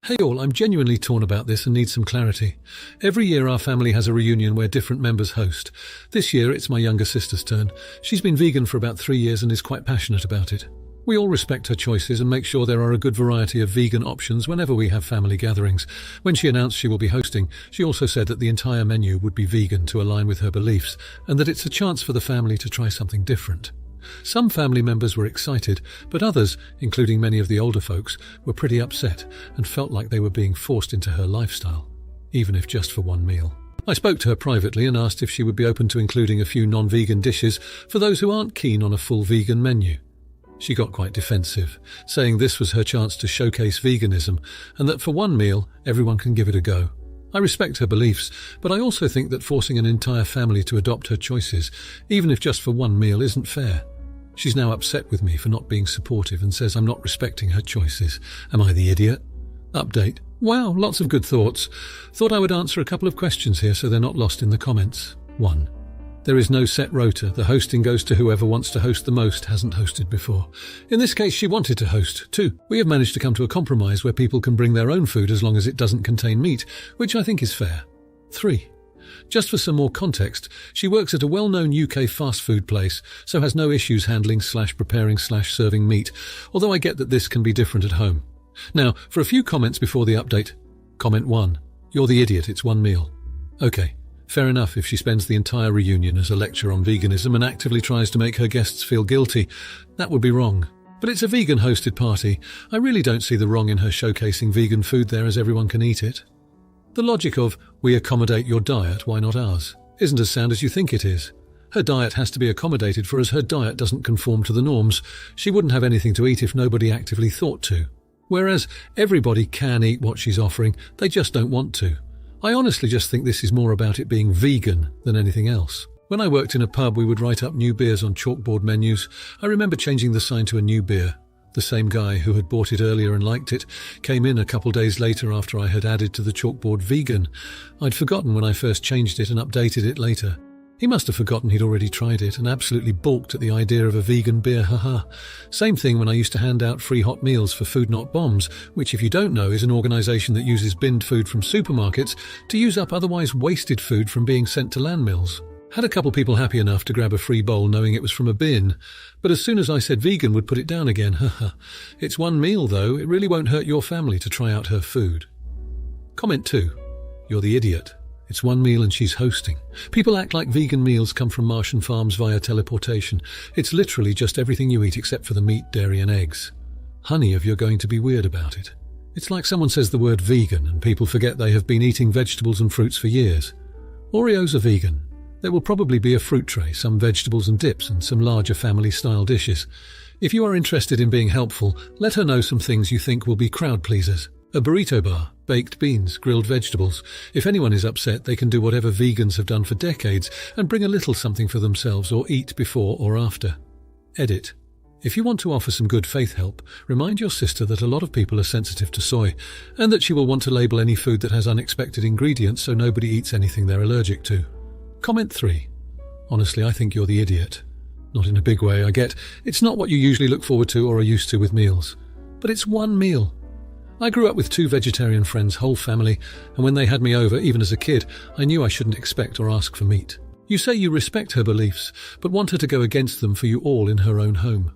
Hey all, I'm genuinely torn about this and need some clarity. Every year our family has a reunion where different members host. This year it's my younger sister's turn. She's been vegan for about 3 years and is quite passionate about it. We all respect her choices and make sure there are a good variety of vegan options whenever we have family gatherings. When she announced she will be hosting, she also said that the entire menu would be vegan to align with her beliefs and that it's a chance for the family to try something different. Some family members were excited, but others, including many of the older folks, were pretty upset and felt like they were being forced into her lifestyle, even if just for one meal. I spoke to her privately and asked if she would be open to including a few non-vegan dishes for those who aren't keen on a full vegan menu. She got quite defensive, saying this was her chance to showcase veganism and that for one meal, everyone can give it a go. I respect her beliefs, but I also think that forcing an entire family to adopt her choices, even if just for one meal, isn't fair. She's now upset with me for not being supportive and says I'm not respecting her choices. Am I the idiot? Update. Wow, lots of good thoughts. Thought I would answer a couple of questions here so they're not lost in the comments. 1. There is no set rota. The hosting goes to whoever wants to host the most, hasn't hosted before. In this case, she wanted to host. 2. We have managed to come to a compromise where people can bring their own food as long as it doesn't contain meat, which I think is fair. 3. Just for some more context, she works at a well-known UK fast food place, so has no issues handling/preparing/serving meat, although I get that this can be different at home. Now, for a few comments before the update. Comment 1. You're the idiot, it's one meal. Okay, fair enough if she spends the entire reunion as a lecture on veganism and actively tries to make her guests feel guilty. That would be wrong. But it's a vegan-hosted party. I really don't see the wrong in her showcasing vegan food there as everyone can eat it. The logic of, we accommodate your diet, why not ours, isn't as sound as you think it is. Her diet has to be accommodated for as her diet doesn't conform to the norms. She wouldn't have anything to eat if nobody actively thought to. Whereas everybody can eat what she's offering, they just don't want to. I honestly just think this is more about it being vegan than anything else. When I worked in a pub, we would write up new beers on chalkboard menus. I remember changing the sign to a new beer. The same guy who had bought it earlier and liked it came in a couple days later after I had added to the chalkboard vegan. I'd forgotten when I first changed it and updated it later. He must have forgotten he'd already tried it and absolutely balked at the idea of a vegan beer, haha. Same thing when I used to hand out free hot meals for Food Not Bombs, which if you don't know is an organisation that uses binned food from supermarkets to use up otherwise wasted food from being sent to landmills. Had a couple people happy enough to grab a free bowl knowing it was from a bin, but as soon as I said vegan would put it down again, haha. It's one meal though, it really won't hurt your family to try out her food. Comment 2. You're the idiot. It's one meal and she's hosting. People act like vegan meals come from Martian farms via teleportation. It's literally just everything you eat except for the meat, dairy and eggs. Honey, if you're going to be weird about it. It's like someone says the word vegan and people forget they have been eating vegetables and fruits for years. Oreos are vegan. There will probably be a fruit tray, some vegetables and dips, and some larger family-style dishes. If you are interested in being helpful, let her know some things you think will be crowd-pleasers. A burrito bar, baked beans, grilled vegetables. If anyone is upset, they can do whatever vegans have done for decades and bring a little something for themselves or eat before or after. Edit. If you want to offer some good faith help, remind your sister that a lot of people are sensitive to soy, and that she will want to label any food that has unexpected ingredients so nobody eats anything they're allergic to. Comment 3. Honestly, I think you're the idiot. Not in a big way, I get. It's not what you usually look forward to or are used to with meals. But it's one meal. I grew up with 2 vegetarian friends, whole family, and when they had me over, even as a kid, I knew I shouldn't expect or ask for meat. You say you respect her beliefs, but want her to go against them for you all in her own home.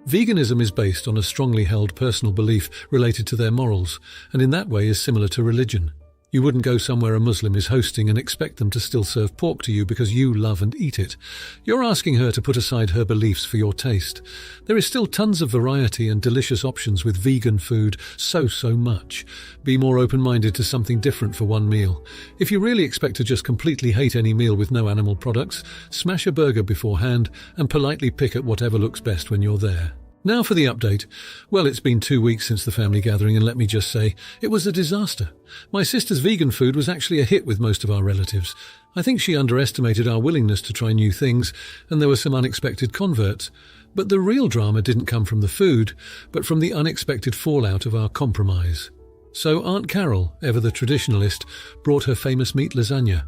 Veganism is based on a strongly held personal belief related to their morals, and in that way is similar to religion. You wouldn't go somewhere a Muslim is hosting and expect them to still serve pork to you because you love and eat it. You're asking her to put aside her beliefs for your taste. There is still tons of variety and delicious options with vegan food, so much. Be more open-minded to something different for one meal. If you really expect to just completely hate any meal with no animal products, smash a burger beforehand and politely pick at whatever looks best when you're there. Now for the update. Well, it's been 2 weeks since the family gathering and let me just say, it was a disaster. My sister's vegan food was actually a hit with most of our relatives. I think she underestimated our willingness to try new things and there were some unexpected converts. But the real drama didn't come from the food, but from the unexpected fallout of our compromise. So Aunt Carol, ever the traditionalist, brought her famous meat lasagna.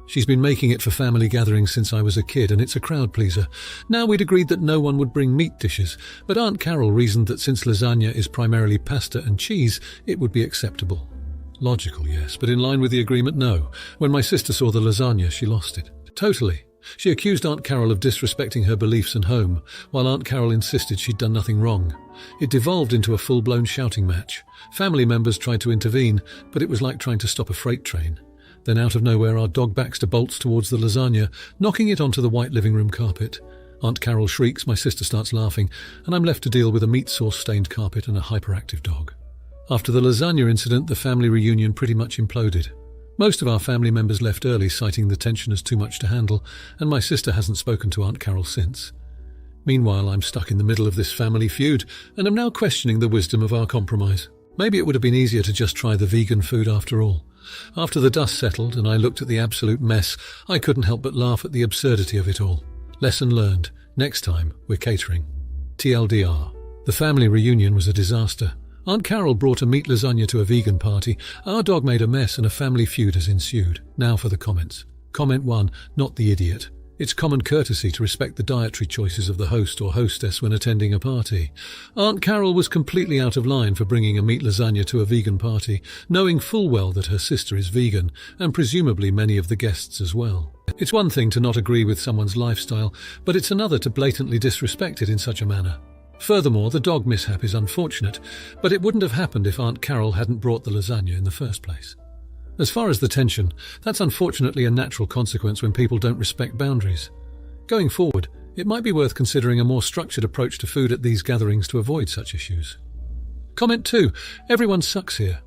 She's been making it for family gatherings since I was a kid, and it's a crowd pleaser. Now we'd agreed that no one would bring meat dishes, but Aunt Carol reasoned that since lasagna is primarily pasta and cheese, it would be acceptable. Logical, yes, but in line with the agreement, no. When my sister saw the lasagna, she lost it. Totally. She accused Aunt Carol of disrespecting her beliefs and home, while Aunt Carol insisted she'd done nothing wrong. It devolved into a full-blown shouting match. Family members tried to intervene, but it was like trying to stop a freight train. Then out of nowhere, our dog Baxter bolts towards the lasagna, knocking it onto the white living room carpet. Aunt Carol shrieks, my sister starts laughing, and I'm left to deal with a meat sauce-stained carpet and a hyperactive dog. After the lasagna incident, the family reunion pretty much imploded. Most of our family members left early, citing the tension as too much to handle, and my sister hasn't spoken to Aunt Carol since. Meanwhile, I'm stuck in the middle of this family feud, and am now questioning the wisdom of our compromise. Maybe it would have been easier to just try the vegan food after all. After the dust settled and I looked at the absolute mess, I couldn't help but laugh at the absurdity of it all. Lesson learned. Next time, we're catering. TLDR. The family reunion was a disaster. Aunt Carol brought a meat lasagna to a vegan party, our dog made a mess, and a family feud has ensued. Now for the comments. Comment 1. Not the idiot. It's common courtesy to respect the dietary choices of the host or hostess when attending a party. Aunt Carol was completely out of line for bringing a meat lasagna to a vegan party, knowing full well that her sister is vegan, and presumably many of the guests as well. It's one thing to not agree with someone's lifestyle, but it's another to blatantly disrespect it in such a manner. Furthermore, the dog mishap is unfortunate, but it wouldn't have happened if Aunt Carol hadn't brought the lasagna in the first place. As far as the tension, that's unfortunately a natural consequence when people don't respect boundaries. Going forward, it might be worth considering a more structured approach to food at these gatherings to avoid such issues. Comment 2. Everyone sucks here.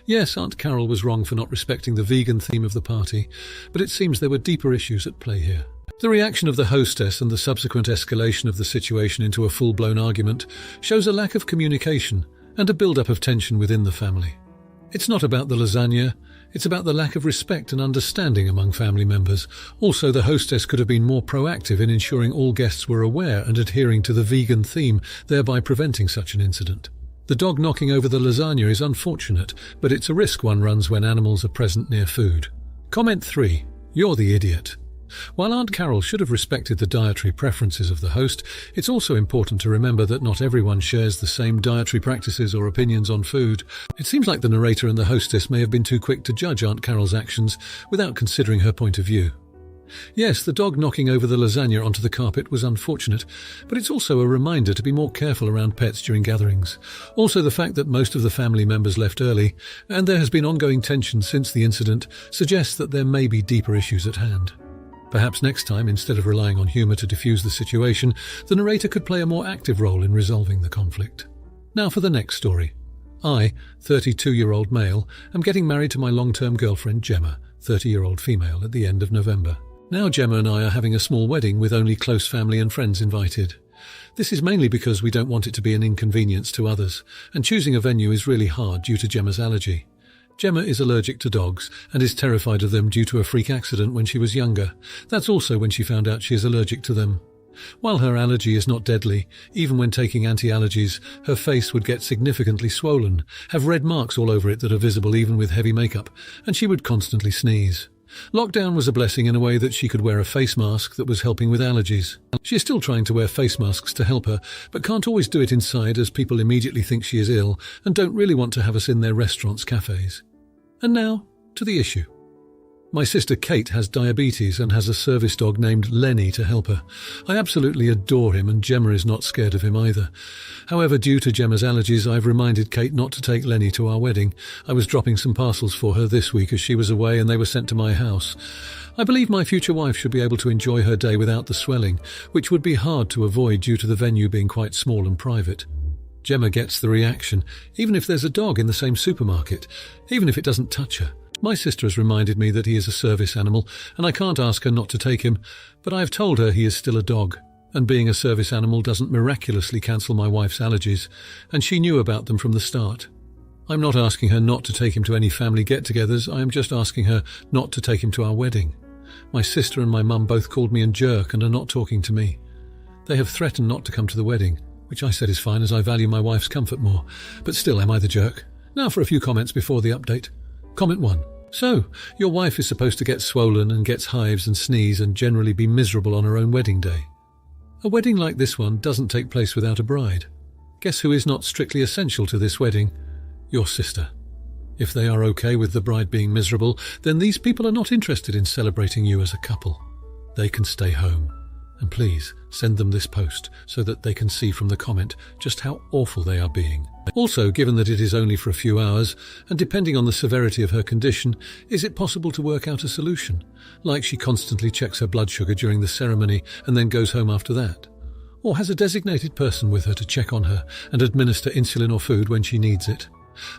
Yes, Aunt Carol was wrong for not respecting the vegan theme of the party, but it seems there were deeper issues at play here. The reaction of the hostess and the subsequent escalation of the situation into a full-blown argument shows a lack of communication and a build-up of tension within the family. It's not about the lasagna, it's about the lack of respect and understanding among family members. Also, the hostess could have been more proactive in ensuring all guests were aware and adhering to the vegan theme, thereby preventing such an incident. The dog knocking over the lasagna is unfortunate, but it's a risk one runs when animals are present near food. Comment 3. You're the idiot. While Aunt Carol should have respected the dietary preferences of the host, it's also important to remember that not everyone shares the same dietary practices or opinions on food. It seems like the narrator and the hostess may have been too quick to judge Aunt Carol's actions without considering her point of view. Yes, the dog knocking over the lasagna onto the carpet was unfortunate, but it's also a reminder to be more careful around pets during gatherings. Also, the fact that most of the family members left early, and there has been ongoing tension since the incident, suggests that there may be deeper issues at hand. Perhaps next time, instead of relying on humour to diffuse the situation, the narrator could play a more active role in resolving the conflict. Now for the next story. I, 32-year-old male, am getting married to my long-term girlfriend Gemma, 30-year-old female, at the end of November. Now Gemma and I are having a small wedding with only close family and friends invited. This is mainly because we don't want it to be an inconvenience to others, and choosing a venue is really hard due to Gemma's allergy. Gemma is allergic to dogs and is terrified of them due to a freak accident when she was younger. That's also when she found out she is allergic to them. While her allergy is not deadly, even when taking anti-allergies, her face would get significantly swollen, have red marks all over it that are visible even with heavy makeup, and she would constantly sneeze. Lockdown was a blessing in a way that she could wear a face mask that was helping with allergies. She is still trying to wear face masks to help her, but can't always do it inside as people immediately think she is ill and don't really want to have us in their restaurants, cafes. And now, to the issue. My sister Kate has diabetes and has a service dog named Lenny to help her. I absolutely adore him, and Gemma is not scared of him either. However, due to Gemma's allergies, I've reminded Kate not to take Lenny to our wedding. I was dropping some parcels for her this week as she was away, and they were sent to my house. I believe my future wife should be able to enjoy her day without the swelling, which would be hard to avoid due to the venue being quite small and private. Gemma gets the reaction, even if there's a dog in the same supermarket, even if it doesn't touch her. My sister has reminded me that he is a service animal, and I can't ask her not to take him, but I have told her he is still a dog, and being a service animal doesn't miraculously cancel my wife's allergies, and she knew about them from the start. I'm not asking her not to take him to any family get-togethers, I am just asking her not to take him to our wedding. My sister and my mum both called me a jerk and are not talking to me. They have threatened not to come to the wedding, which I said is fine as I value my wife's comfort more. But still, am I the jerk? Now for a few comments before the update. Comment 1. So, your wife is supposed to get swollen and gets hives and sneeze and generally be miserable on her own wedding day. A wedding like this one doesn't take place without a bride. Guess who is not strictly essential to this wedding? Your sister. If they are okay with the bride being miserable, then these people are not interested in celebrating you as a couple. They can stay home. And please send them this post so that they can see from the comment just how awful they are being. Also, given that it is only for a few hours, and depending on the severity of her condition, is it possible to work out a solution? Like she constantly checks her blood sugar during the ceremony and then goes home after that? Or has a designated person with her to check on her and administer insulin or food when she needs it?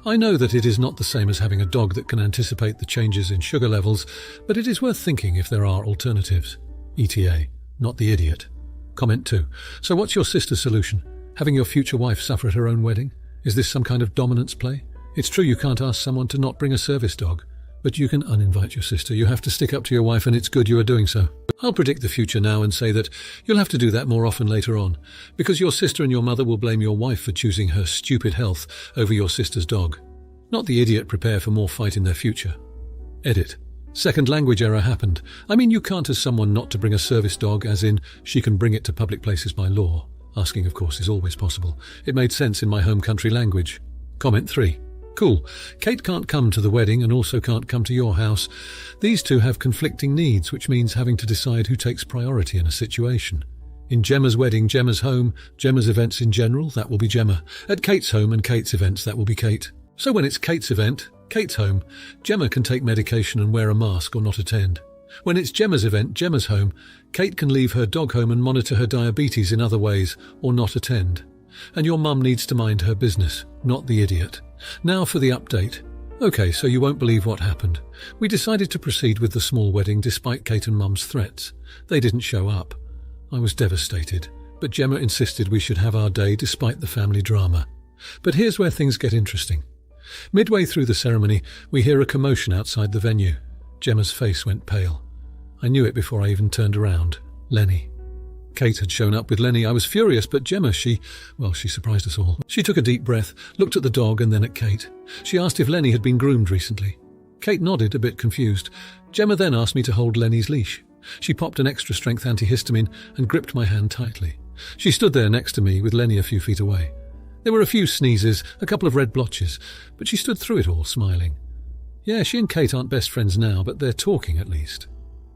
I know that it is not the same as having a dog that can anticipate the changes in sugar levels, but it is worth thinking if there are alternatives. ETA. Not the idiot. Comment 2. So what's your sister's solution? Having your future wife suffer at her own wedding? Is this some kind of dominance play? It's true you can't ask someone to not bring a service dog, but you can uninvite your sister. You have to stick up to your wife, and it's good you are doing so. I'll predict the future now and say that you'll have to do that more often later on, because your sister and your mother will blame your wife for choosing her stupid health over your sister's dog. Not the idiot prepare for more fight in their future. Edit. Second language error happened. I mean, you can't ask someone not to bring a service dog, as in, she can bring it to public places by law. Asking, of course, is always possible. It made sense in my home country language. Comment 3. Cool. Kate can't come to the wedding and also can't come to your house. These two have conflicting needs, which means having to decide who takes priority in a situation. In Gemma's wedding, Gemma's home, Gemma's events in general, that will be Gemma. At Kate's home and Kate's events, that will be Kate. So when it's Kate's event, Kate's home, Gemma can take medication and wear a mask or not attend. When it's Gemma's event, Gemma's home, Kate can leave her dog home and monitor her diabetes in other ways or not attend. And your mum needs to mind her business, not the idiot. Now for the update. Okay, so you won't believe what happened. We decided to proceed with the small wedding despite Kate and Mum's threats. They didn't show up. I was devastated, but Gemma insisted we should have our day despite the family drama. But here's where things get interesting. Midway through the ceremony, we hear a commotion outside the venue. Gemma's face went pale. I knew it before I even turned around. Lenny. Kate had shown up with Lenny. I was furious, but Gemma, she surprised us all. She took a deep breath, looked at the dog and then at Kate. She asked if Lenny had been groomed recently. Kate nodded, a bit confused. Gemma then asked me to hold Lenny's leash. She popped an extra-strength antihistamine and gripped my hand tightly. She stood there next to me with Lenny a few feet away. There were a few sneezes, a couple of red blotches, but she stood through it all, smiling. Yeah, she and Kate aren't best friends now, but they're talking at least.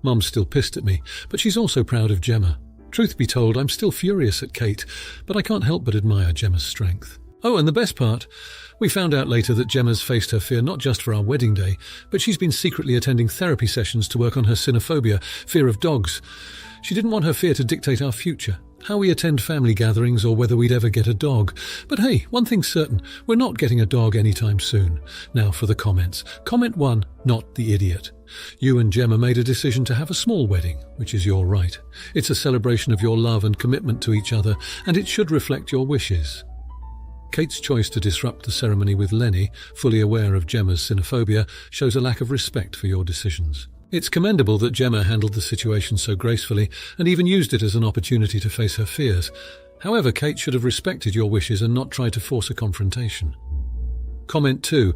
Mum's still pissed at me, but she's also proud of Gemma. Truth be told, I'm still furious at Kate, but I can't help but admire Gemma's strength. Oh, and the best part, we found out later that Gemma's faced her fear not just for our wedding day, but she's been secretly attending therapy sessions to work on her cynophobia, fear of dogs. She didn't want her fear to dictate our future, how we attend family gatherings or whether we'd ever get a dog. But hey, one thing's certain, we're not getting a dog anytime soon. Now for the comments. Comment 1, not the idiot. You and Gemma made a decision to have a small wedding, which is your right. It's a celebration of your love and commitment to each other, and it should reflect your wishes. Kate's choice to disrupt the ceremony with Lenny, fully aware of Gemma's cynophobia, shows a lack of respect for your decisions. It's commendable that Gemma handled the situation so gracefully and even used it as an opportunity to face her fears. However, Kate should have respected your wishes and not tried to force a confrontation. Comment 2,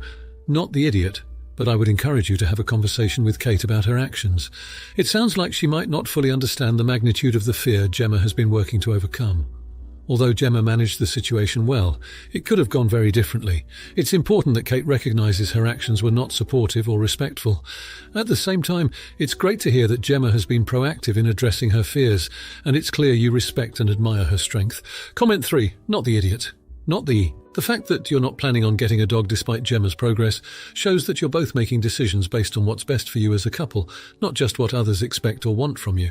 not the idiot, but I would encourage you to have a conversation with Kate about her actions. It sounds like she might not fully understand the magnitude of the fear Gemma has been working to overcome. Although Gemma managed the situation well, it could have gone very differently. It's important that Kate recognizes her actions were not supportive or respectful. At the same time, it's great to hear that Gemma has been proactive in addressing her fears, and it's clear you respect and admire her strength. Comment 3, not the idiot. Not the fact that you're not planning on getting a dog despite Gemma's progress shows that you're both making decisions based on what's best for you as a couple, not just what others expect or want from you.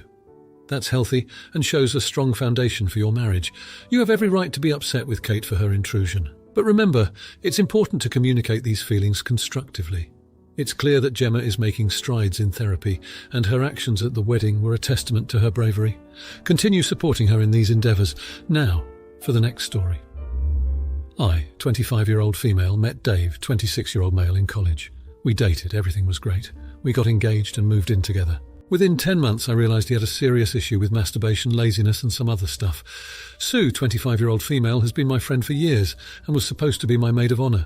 That's healthy and shows a strong foundation for your marriage. You have every right to be upset with Kate for her intrusion. But remember, it's important to communicate these feelings constructively. It's clear that Gemma is making strides in therapy, and her actions at the wedding were a testament to her bravery. Continue supporting her in these endeavours. Now, for the next story. I, 25-year-old female, met Dave, 26-year-old male, in college. We dated, everything was great. We got engaged and moved in together. Within 10 months, I realised he had a serious issue with masturbation, laziness and some other stuff. Sue, 25-year-old female, has been my friend for years and was supposed to be my maid of honour.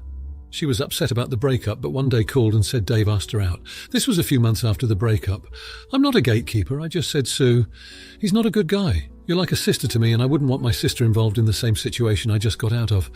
She was upset about the breakup, but one day called and said Dave asked her out. This was a few months after the breakup. I'm not a gatekeeper, I just said, Sue, he's not a good guy. You're like a sister to me, and I wouldn't want my sister involved in the same situation I just got out of.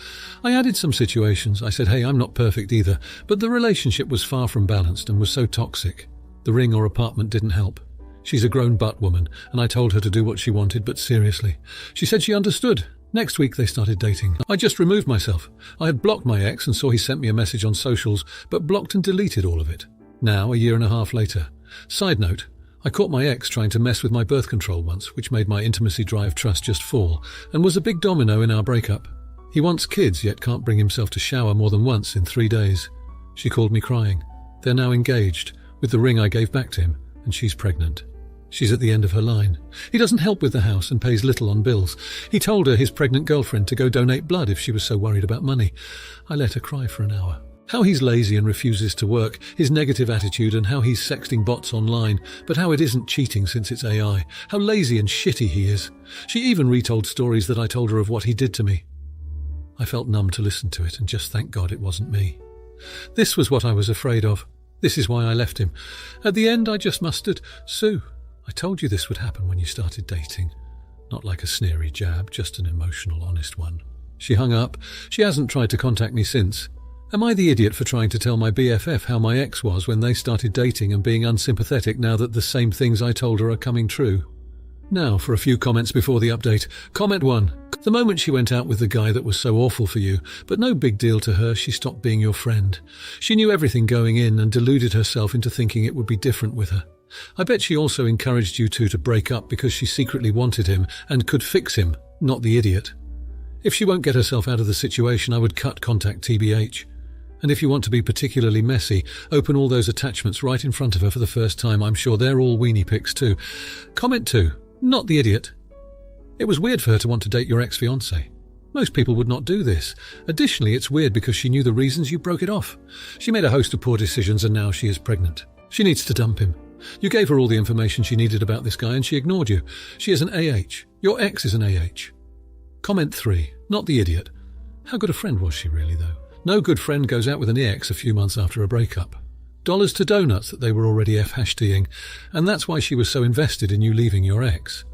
I added some situations. I said, hey, I'm not perfect either, but the relationship was far from balanced and was so toxic. The ring or apartment didn't help. She's a grown butt woman, and I told her to do what she wanted, but seriously. She said she understood. Next week they started dating. I just removed myself. I had blocked my ex and saw he sent me a message on socials, but blocked and deleted all of it. Now, a year and a half later. Side note, I caught my ex trying to mess with my birth control once, which made my intimacy drive trust just fall, and was a big domino in our breakup. He wants kids, yet can't bring himself to shower more than once in 3 days. She called me crying. They're now engaged, with the ring I gave back to him, and she's pregnant. She's at the end of her line. He doesn't help with the house and pays little on bills. He told her, his pregnant girlfriend, to go donate blood if she was so worried about money. I let her cry for an hour. How he's lazy and refuses to work, his negative attitude, and how he's sexting bots online, but how it isn't cheating since it's AI. How lazy and shitty he is. She even retold stories that I told her of what he did to me. I felt numb to listen to it and just thank God it wasn't me. This was what I was afraid of. This is why I left him. At the end, I just mustered, Sue, I told you this would happen when you started dating. Not like a sneery jab, just an emotional, honest one. She hung up. She hasn't tried to contact me since. Am I the idiot for trying to tell my BFF how my ex was when they started dating and being unsympathetic now that the same things I told her are coming true? Now for a few comments before the update. Comment 1. The moment she went out with the guy that was so awful for you, but no big deal to her, she stopped being your friend. She knew everything going in and deluded herself into thinking it would be different with her. I bet she also encouraged you two to break up because she secretly wanted him and could fix him, not the idiot. If she won't get herself out of the situation, I would cut contact TBH. And if you want to be particularly messy, open all those attachments right in front of her for the first time. I'm sure they're all weenie pics too. Comment 2. Not the idiot. It was weird for her to want to date your ex-fiancé. Most people would not do this. Additionally, it's weird because she knew the reasons you broke it off. She made a host of poor decisions and now she is pregnant. She needs to dump him. You gave her all the information she needed about this guy and she ignored you. She is an AH. Your ex is an AH. Comment 3. Not the idiot. How good a friend was she really, though? No good friend goes out with an ex a few months after a breakup. Dollars to donuts that they were already F-D'ing, and that's why she was so invested in you leaving your ex.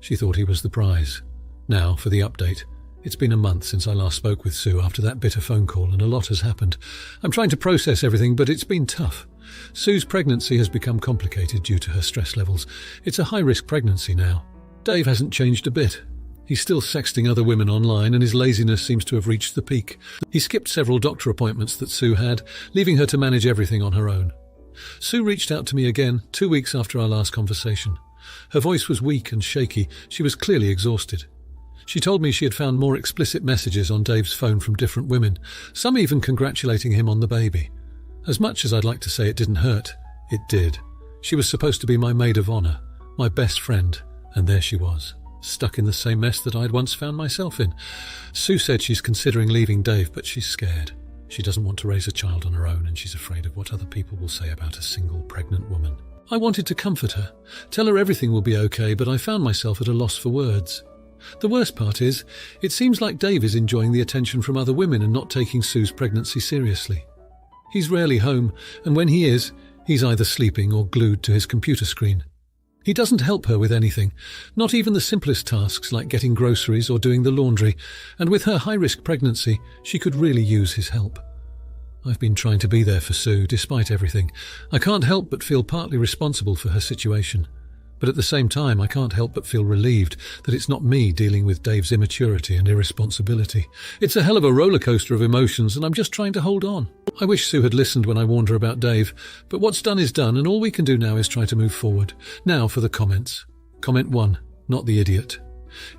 She thought he was the prize. Now, for the update. It's been a month since I last spoke with Sue after that bitter phone call, and a lot has happened. I'm trying to process everything, but it's been tough. Sue's pregnancy has become complicated due to her stress levels. It's a high-risk pregnancy now. Dave hasn't changed a bit. He's still sexting other women online, and his laziness seems to have reached the peak. He skipped several doctor appointments that Sue had, leaving her to manage everything on her own. Sue reached out to me again 2 weeks after our last conversation. Her voice was weak and shaky. She was clearly exhausted. She told me she had found more explicit messages on Dave's phone from different women, some even congratulating him on the baby. As much as I'd like to say it didn't hurt, it did. She was supposed to be my maid of honor, my best friend, and there she was, stuck in the same mess that I'd once found myself in. Sue said she's considering leaving Dave, but she's scared. She doesn't want to raise a child on her own, and she's afraid of what other people will say about a single pregnant woman. I wanted to comfort her, tell her everything will be okay, but I found myself at a loss for words. The worst part is, it seems like Dave is enjoying the attention from other women and not taking Sue's pregnancy seriously. He's rarely home, and when he is, he's either sleeping or glued to his computer screen. He doesn't help her with anything, not even the simplest tasks like getting groceries or doing the laundry, and with her high-risk pregnancy, she could really use his help. I've been trying to be there for Sue, despite everything. I can't help but feel partly responsible for her situation. But at the same time, I can't help but feel relieved that it's not me dealing with Dave's immaturity and irresponsibility. It's a hell of a roller coaster of emotions, and I'm just trying to hold on. I wish Sue had listened when I warned her about Dave, but what's done is done, and all we can do now is try to move forward. Now for the comments. Comment 1. Not the idiot.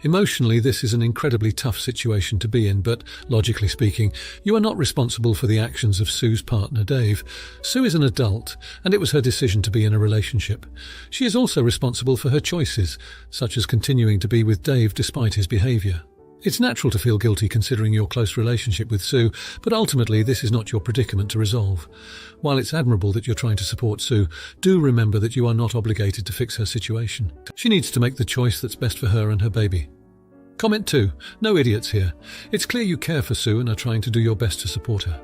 Emotionally, this is an incredibly tough situation to be in, but logically speaking, you are not responsible for the actions of Sue's partner, Dave. Sue is an adult, and it was her decision to be in a relationship. She is also responsible for her choices, such as continuing to be with Dave despite his behaviour. It's natural to feel guilty considering your close relationship with Sue, but ultimately this is not your predicament to resolve. While it's admirable that you're trying to support Sue, do remember that you are not obligated to fix her situation. She needs to make the choice that's best for her and her baby. Comment 2. No idiots here. It's clear you care for Sue and are trying to do your best to support her.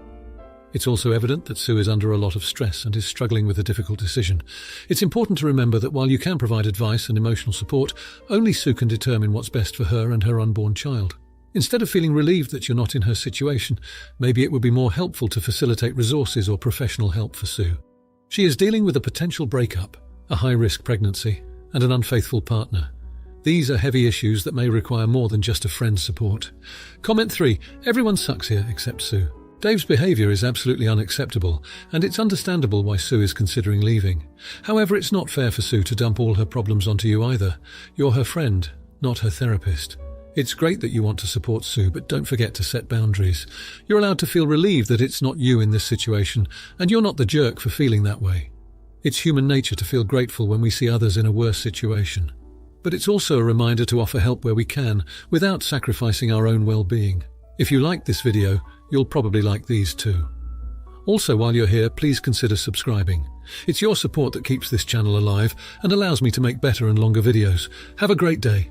It's also evident that Sue is under a lot of stress and is struggling with a difficult decision. It's important to remember that while you can provide advice and emotional support, only Sue can determine what's best for her and her unborn child. Instead of feeling relieved that you're not in her situation, maybe it would be more helpful to facilitate resources or professional help for Sue. She is dealing with a potential breakup, a high-risk pregnancy, and an unfaithful partner. These are heavy issues that may require more than just a friend's support. Comment 3. Everyone sucks here except Sue. Dave's behaviour is absolutely unacceptable, and it's understandable why Sue is considering leaving. However, it's not fair for Sue to dump all her problems onto you either. You're her friend, not her therapist. It's great that you want to support Sue, but don't forget to set boundaries. You're allowed to feel relieved that it's not you in this situation, and you're not the jerk for feeling that way. It's human nature to feel grateful when we see others in a worse situation. But it's also a reminder to offer help where we can, without sacrificing our own well-being. If you liked this video, you'll probably like these too. Also, while you're here, please consider subscribing. It's your support that keeps this channel alive and allows me to make better and longer videos. Have a great day.